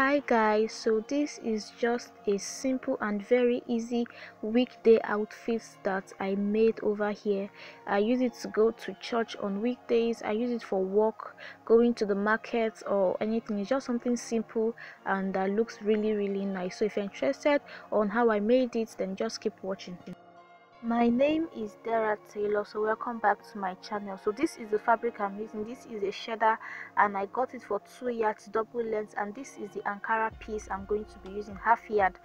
Hi guys, so this is just a simple and very easy weekday outfit that I made over here. I use it to go to church on weekdays. I use it for work, going to the market or anything. It's just something simple and that looks really nice. So if you're interested on how I made it, then just keep watching. My name is Dara Taylor, so welcome back to my channel. So this is the fabric I'm using. This is a cheddar and I got it for 2 yards double length, and this is the Ankara piece I'm going to be using, half yard.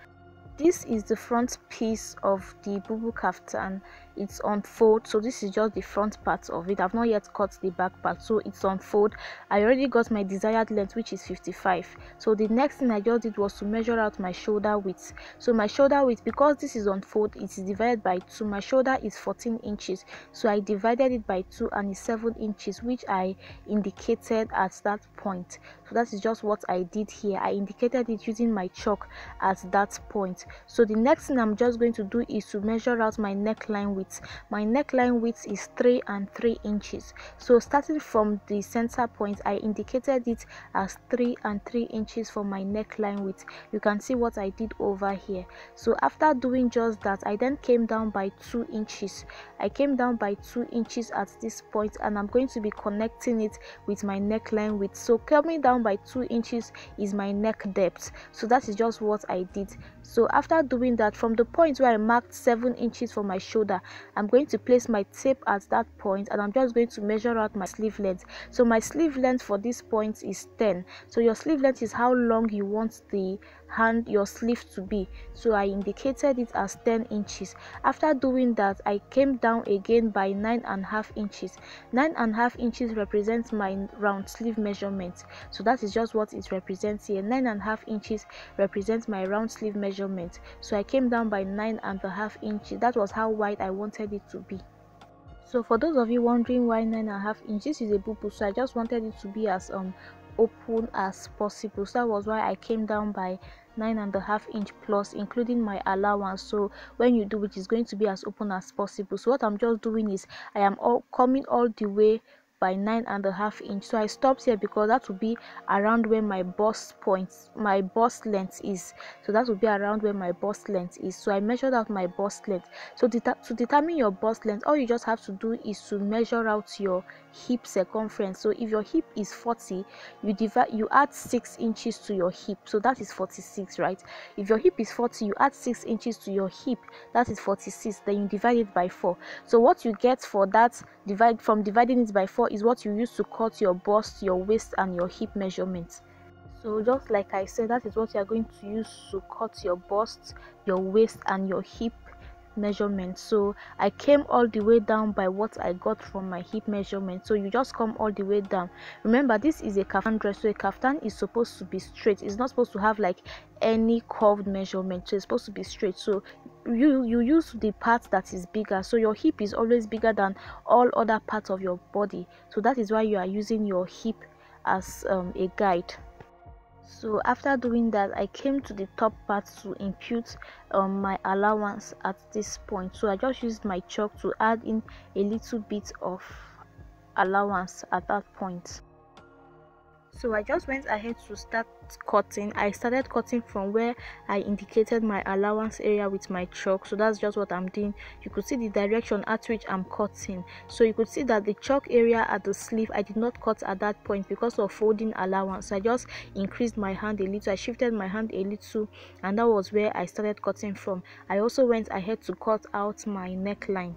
This is the front piece of the bubu kaftan. It's on fold, so this is just the front part of it. I've not yet cut the back part, so it's on fold. I already got my desired length, which is 55. So the next thing I just did was to measure out my shoulder width. So my shoulder width, because this is on fold, it is divided by 2. My shoulder is 14 inches, so I divided it by 2 and it's 7 inches, which I indicated at that point. So that is just what I did here. I indicated it using my chalk at that point. So the next thing I'm just going to do is to measure out my neckline width. My neckline width is 3 and 3 inches. So starting from the center point, I indicated it as 3 and 3 inches for my neckline width. You can see what I did over here. So after doing just that, I then came down by 2 inches. I came down by 2 inches at this point, and I'm going to be connecting it with my neckline width. So coming down by 2 inches is my neck depth. So that is just what I did. So after doing that, from the point where I marked 7 inches for my shoulder, I'm going to place my tape at that point, and I'm just going to measure out my sleeve length. So my sleeve length for this point is 10. So your sleeve length is how long you want your sleeve to be. So I indicated it as 10 inches. After doing that, I came down again by 9.5 inches. 9.5 inches represents my round sleeve measurement. So that is just what it represents here. 9.5 inches represents my round sleeve measurement. So I came down by 9.5 inches. That was how wide I wanted it to be. So for those of you wondering why 9.5 inches, is a bubu, so I just wanted it to be as open as possible. So that was why I came down by 9.5 inch plus, including my allowance. So when you do it, it's going to be as open as possible. So what I'm just doing is I am coming all the way by 9.5 inch. So I stopped here because that will be around where my bust length is. So that will be around where my bust length is. So I measured out my bust length. So to determine your bust length, all you just have to do is to measure out your hip circumference. So if your hip is 40, you add 6 inches to your hip, so that is 46, right? If your hip is 40, you add 6 inches to your hip, that is 46. Then you divide it by 4. So what you get for that dividing it by 4 is what you use to cut your bust, your waist and your hip measurements. So just like I said, that is what you are going to use to cut your bust, your waist and your hip measurement. So I came all the way down by what I got from my hip measurement. So you just come all the way down. Remember, this is a kaftan dress, so a kaftan is supposed to be straight. It's not supposed to have like any curved measurement, so it's supposed to be straight. So you use the part that is bigger. So your hip is always bigger than all other parts of your body, so that is why you are using your hip as a guide. So after doing that, I came to the top part to impute my allowance at this point. So I just used my chalk to add in a little bit of allowance at that point. So I just went ahead to start cutting. I started cutting from where I indicated my allowance area with my chalk. So that's just what I'm doing. You could see the direction at which I'm cutting. So you could see that the chalk area at the sleeve, I did not cut at that point because of folding allowance. I just increased my hand a little. I shifted my hand a little, and that was where I started cutting from. I also went ahead to cut out my neckline.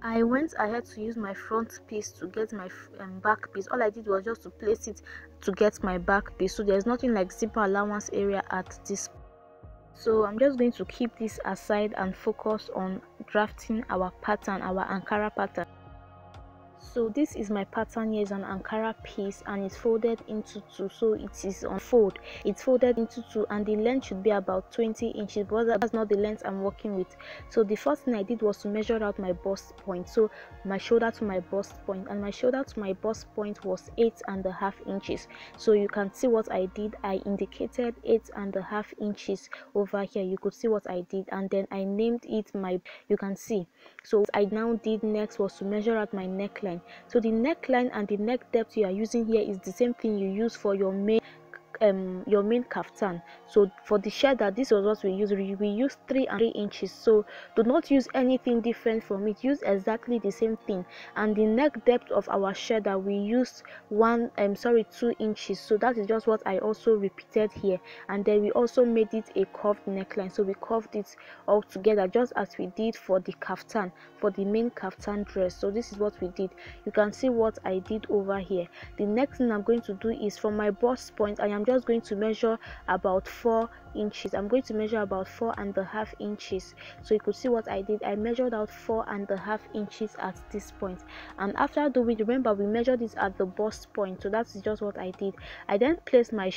I went ahead to use my front piece to get my back piece. All I did was just to place it to get my back piece. So there's nothing like zipper allowance area at this. So I'm just going to keep this aside and focus on drafting our pattern, our Ankara pattern. So this is my pattern. Here is an Ankara piece and it's folded into 2. So it is on fold. It's folded into 2 and the length should be about 20 inches, but that's not the length I'm working with. So the first thing I did was to measure out my bust point. So my shoulder to my bust point, and my shoulder to my bust point was 8.5 inches. So you can see what I did. I indicated 8.5 inches over here. You could see what I did, and then I named it you can see. So what I now did next was to measure out my neckline. So the neckline and the neck depth you are using here is the same thing you use for your main your main kaftan. So for the shoulder, this was what we used. We used 3 and 3 inches. So do not use anything different from it, use exactly the same thing. And the neck depth of our shoulder, we used 2 inches. So that is just what I also repeated here. And then we also made it a curved neckline, so we curved it all together just as we did for the kaftan, for the main kaftan dress. So this is what we did. You can see what I did over here. The next thing I'm going to do is from my bust point, I am just going to measure about 4 inches. I'm going to measure about 4.5 inches. So you could see what I did. I measured out 4.5 inches at this point, and after doing, remember we measured this at the bust point, so that's just what I did. I then placed my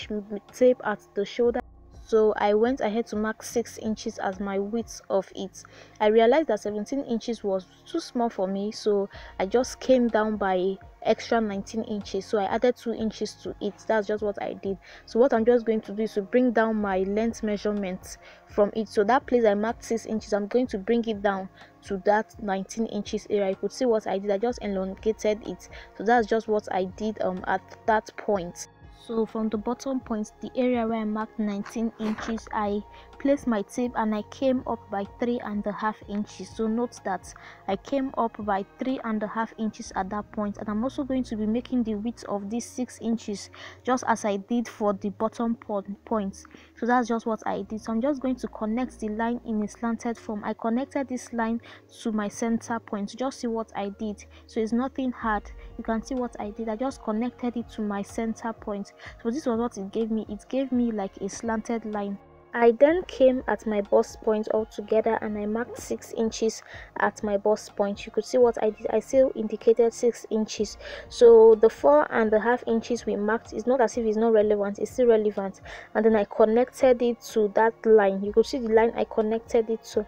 tape at the shoulder. So I went ahead to mark 6 inches as my width of it. I realized that 17 inches was too small for me, so I just came down by extra 19 inches. So I added 2 inches to it. That's just what I did. So what I'm just going to do is to bring down my length measurement from it. So that place I marked 6 inches, I'm going to bring it down to that 19 inches area. You could see what I did. I just elongated it. So that's just what I did at that point. So from the bottom point, the area where I marked 19 inches, I placed my tape and I came up by 3.5 inches. So note that I came up by 3.5 inches at that point, and I'm also going to be making the width of this 6 inches just as I did for the bottom point. So that's just what I did. So I'm just going to connect the line in a slanted form. I connected this line to my center point. So just see what I did. So it's nothing hard. You can see what I did. I just connected it to my center point. So this was what it gave me. It gave me like a slanted line. I then came at my bust point all together and I marked 6 inches at my bust point. You could see what I did. I still indicated 6 inches. So the 4.5 inches we marked is not as if it's not relevant, it's still relevant. And then I connected it to that line. You could see the line I connected it to.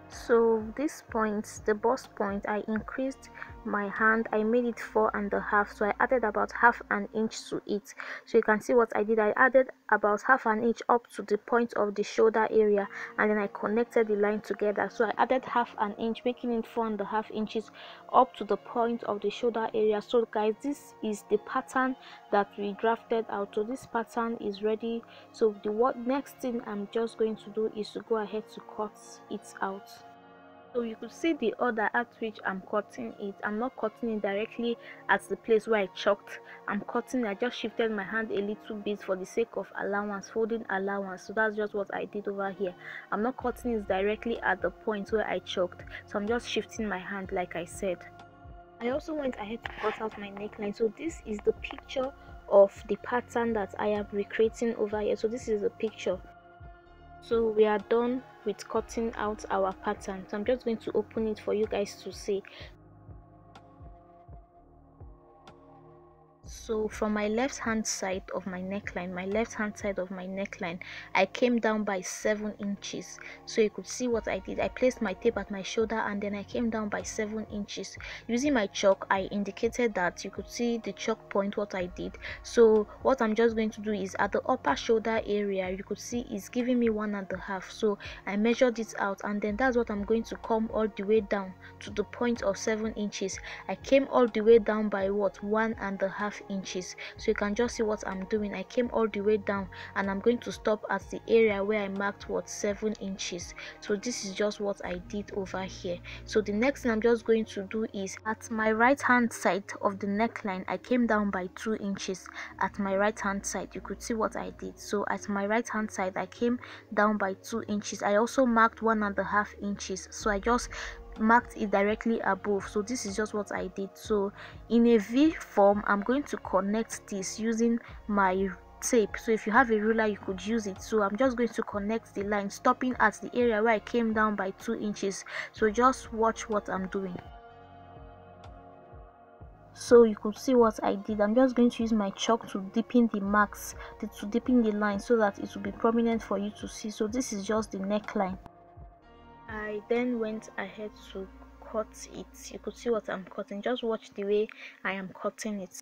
So this point, the bust point, I increased my hand. I made it 4.5, so I added about half an inch to it. So you can see what I did. I added about half an inch up to the point of the shoulder area, and then I connected the line together. So I added half an inch, making it 4.5 inches up to the point of the shoulder area. So guys, this is the pattern that we drafted out. So this pattern is ready. So the next thing I'm just going to do is to go ahead to cut it out. So you could see the order at which I'm cutting it. I'm not cutting it directly at the place where I chalked. I'm cutting, I just shifted my hand a little bit for the sake of allowance, folding allowance. So that's just what I did over here. I'm not cutting it directly at the point where I chalked. So I'm just shifting my hand like I said. I also went ahead to cut out my neckline. So this is the picture of the pattern that I am recreating over here. So this is the picture. So we are done with cutting out our pattern. So I'm just going to open it for you guys to see. So from my left hand side of my neckline, I came down by 7 inches. So you could see what I did. I placed my tape at my shoulder and then I came down by 7 inches. Using my chalk, I indicated that. You could see the chalk point what I did. So what I'm just going to do is at the upper shoulder area, you could see it's giving me 1.5. So I measured it out, and then that's what I'm going to come all the way down to the point of 7 inches. I came all the way down by what, 1.5 inches. So you can just see what I'm doing. I came all the way down and I'm going to stop at the area where I marked what, 7 inches. So this is just what I did over here. So the next thing I'm just going to do is at my right hand side of the neckline, I came down by 2 inches. At my right hand side, you could see what I did. So at my right hand side, I came down by 2 inches. I also marked 1.5 inches. So I just marked it directly above. So this is just what I did. So in a V form, I'm going to connect this using my tape. So if you have a ruler, you could use it. So I'm just going to connect the line, stopping at the area where I came down by 2 inches. So just watch what I'm doing. So you could see what I did. I'm just going to use my chalk to deepen the marks, to deepen the line so that it will be prominent for you to see. So this is just the neckline. I then went ahead to cut it. You could see what I'm cutting. Just watch the way I am cutting it.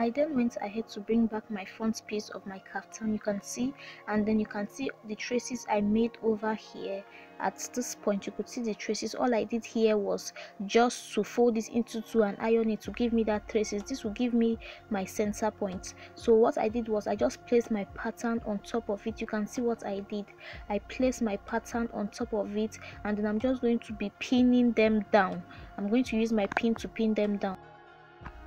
I then went ahead to bring back my front piece of my kaftan, you can see, and then you can see the traces I made over here. At this point you could see the traces. All I did here was just to fold it into two and iron it to give me that traces. This will give me my center point. So what I did was I just placed my pattern on top of it. You can see what I did. I placed my pattern on top of it, and then I'm just going to be pinning them down. I'm going to use my pin to pin them down.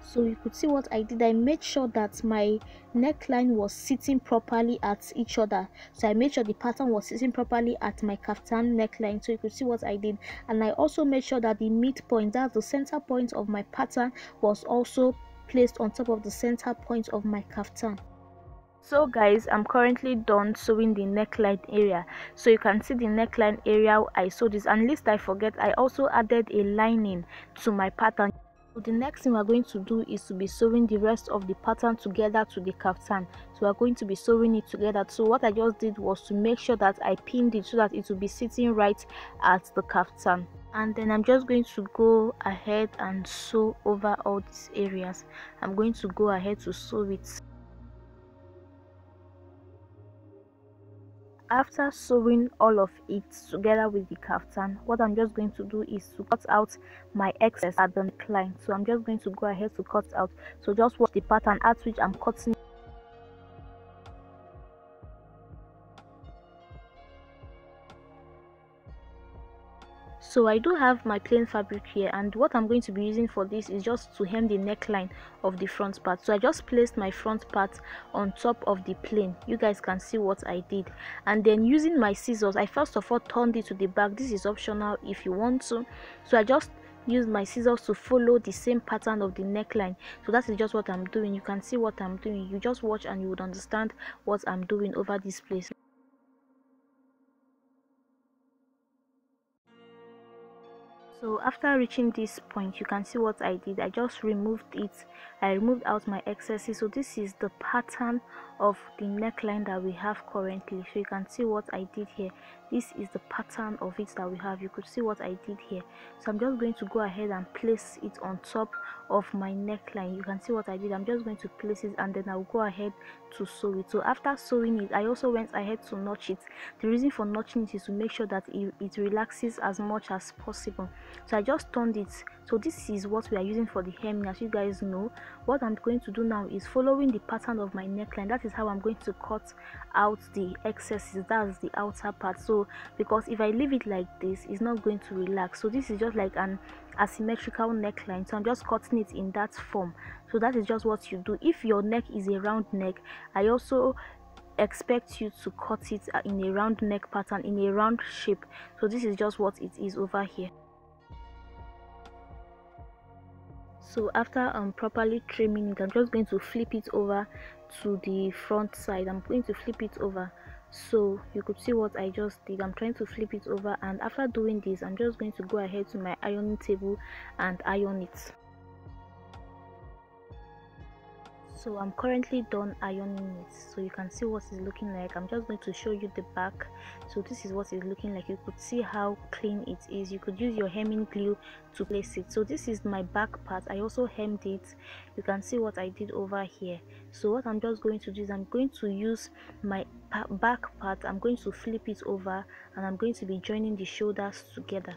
So you could see what I did. I made sure that my neckline was sitting properly at each other. So I made sure the pattern was sitting properly at my kaftan neckline. So you could see what I did. And I also made sure that the midpoint, that's the center point of my pattern, was also placed on top of the center point of my kaftan. So guys, I'm currently done sewing the neckline area. So you can see the neckline area I sewed this, and lest I forget, I also added a lining to my pattern. So the next thing we're going to do is to be sewing the rest of the pattern together to the kaftan. So we're going to be sewing it together. So what I just did was to make sure that I pinned it so that it will be sitting right at the kaftan. And then I'm just going to go ahead and sew over all these areas. I'm going to go ahead to sew it. After sewing all of it together with the kaftan, what I'm just going to do is to cut out my excess at the neckline. So I'm just going to go ahead to cut out. So just watch the pattern at which I'm cutting. So I do have my plain fabric here, and what I'm going to be using for this is just to hem the neckline of the front part. So I just placed my front part on top of the plain. You guys can see what I did. And then using my scissors, I first of all turned it to the back. This is optional if you want to. So I just use my scissors to follow the same pattern of the neckline. So that is just what I'm doing. You can see what I'm doing. You just watch and you would understand what I'm doing over this place. So after reaching this point, you can see what I did. I just removed it. I removed out my excesses. So this is the pattern of the neckline that we have currently. So you can see what I did here. This is the pattern of it that we have. You could see what I did here. So I'm just going to go ahead and place it on top of my neckline. You can see what I did. I'm just going to place it, and then I'll go ahead to sew it. So after sewing it, I also went ahead to notch it. The reason for notching it is to make sure that it relaxes as much as possible. So I just turned it. So this is what we are using for the hemming. As you guys know, what I'm going to do now is following the pattern of my neckline. That is how I'm going to cut out the excesses. That's the outer part. So because if I leave it like this, it's not going to relax. So this is just like an asymmetrical neckline. So I'm just cutting it in that form. So that is just what you do. If your neck is a round neck, I also expect you to cut it in a round neck pattern, in a round shape. So this is just what it is over here. So after properly trimming it, I'm just going to flip it over to the front side. I'm going to flip it over. So you could see what I just did. I'm trying to flip it over, and after doing this, I'm just going to go ahead to my ironing table and iron it. So I'm currently done ironing it. So you can see what it's looking like. I'm just going to show you the back. So this is what it's looking like. You could see how clean it is. You could use your hemming glue to place it. So this is my back part. I also hemmed it. You can see what I did over here. So what I'm just going to do is I'm going to use my back part. I'm going to flip it over, and I'm going to be joining the shoulders together.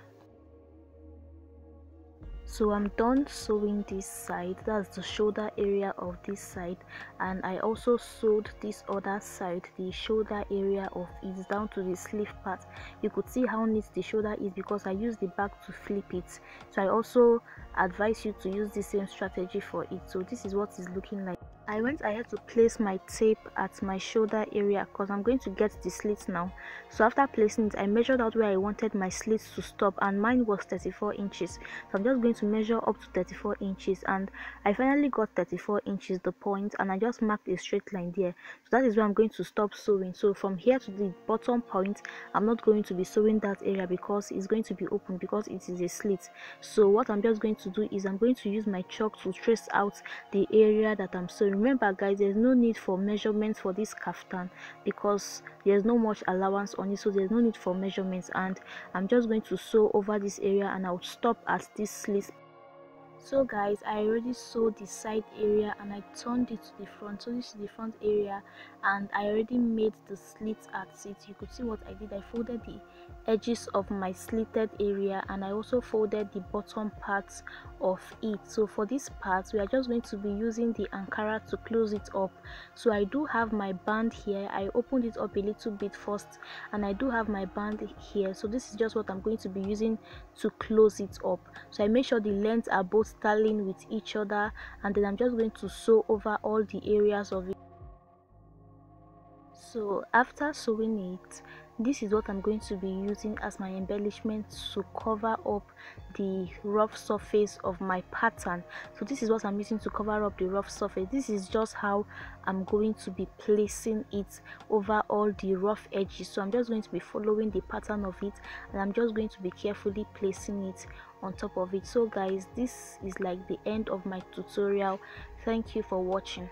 So I'm done sewing this side, that's the shoulder area of this side, and I also sewed this other side, the shoulder area of it, down to the sleeve part. You could see how neat the shoulder is because I used the back to flip it. So I also advise you to use the same strategy for it. So this is what it's looking like. I went ahead to place my tape at my shoulder area because I'm going to get the slits now. So after placing it, I measured out where I wanted my slits to stop, and mine was 34 inches. So I'm just going to measure up to 34 inches, and I finally got 34 inches, the point, and I just marked a straight line there. So that is where I'm going to stop sewing. So from here to the bottom point, I'm not going to be sewing that area because it's going to be open because it is a slit. So what I'm just going to do is I'm going to use my chalk to trace out the area that I'm sewing. Remember guys, there's no need for measurements for this kaftan because there's no much allowance on it, so there's no need for measurements, and I'm just going to sew over this area, and I'll stop at this slit. So guys, I already sewed the side area and I turned it to the front. So this is the front area, and I already made the slits at it. You could see what I did. I folded the edges of my slitted area, and I also folded the bottom parts of it. So for this part, we are just going to be using the Ankara to close it up. So I do have my band here. I opened it up a little bit first, and I do have my band here. So this is just what I'm going to be using to close it up. So I make sure the lengths are both styling with each other, and then I'm just going to sew over all the areas of it. So after sewing it, this is what I'm going to be using as my embellishment to cover up the rough surface of my pattern. So this is what I'm using to cover up the rough surface. This is just how I'm going to be placing it over all the rough edges. So I'm just going to be following the pattern of it, and I'm just going to be carefully placing it on top of it. So guys, this is like the end of my tutorial. Thank you for watching.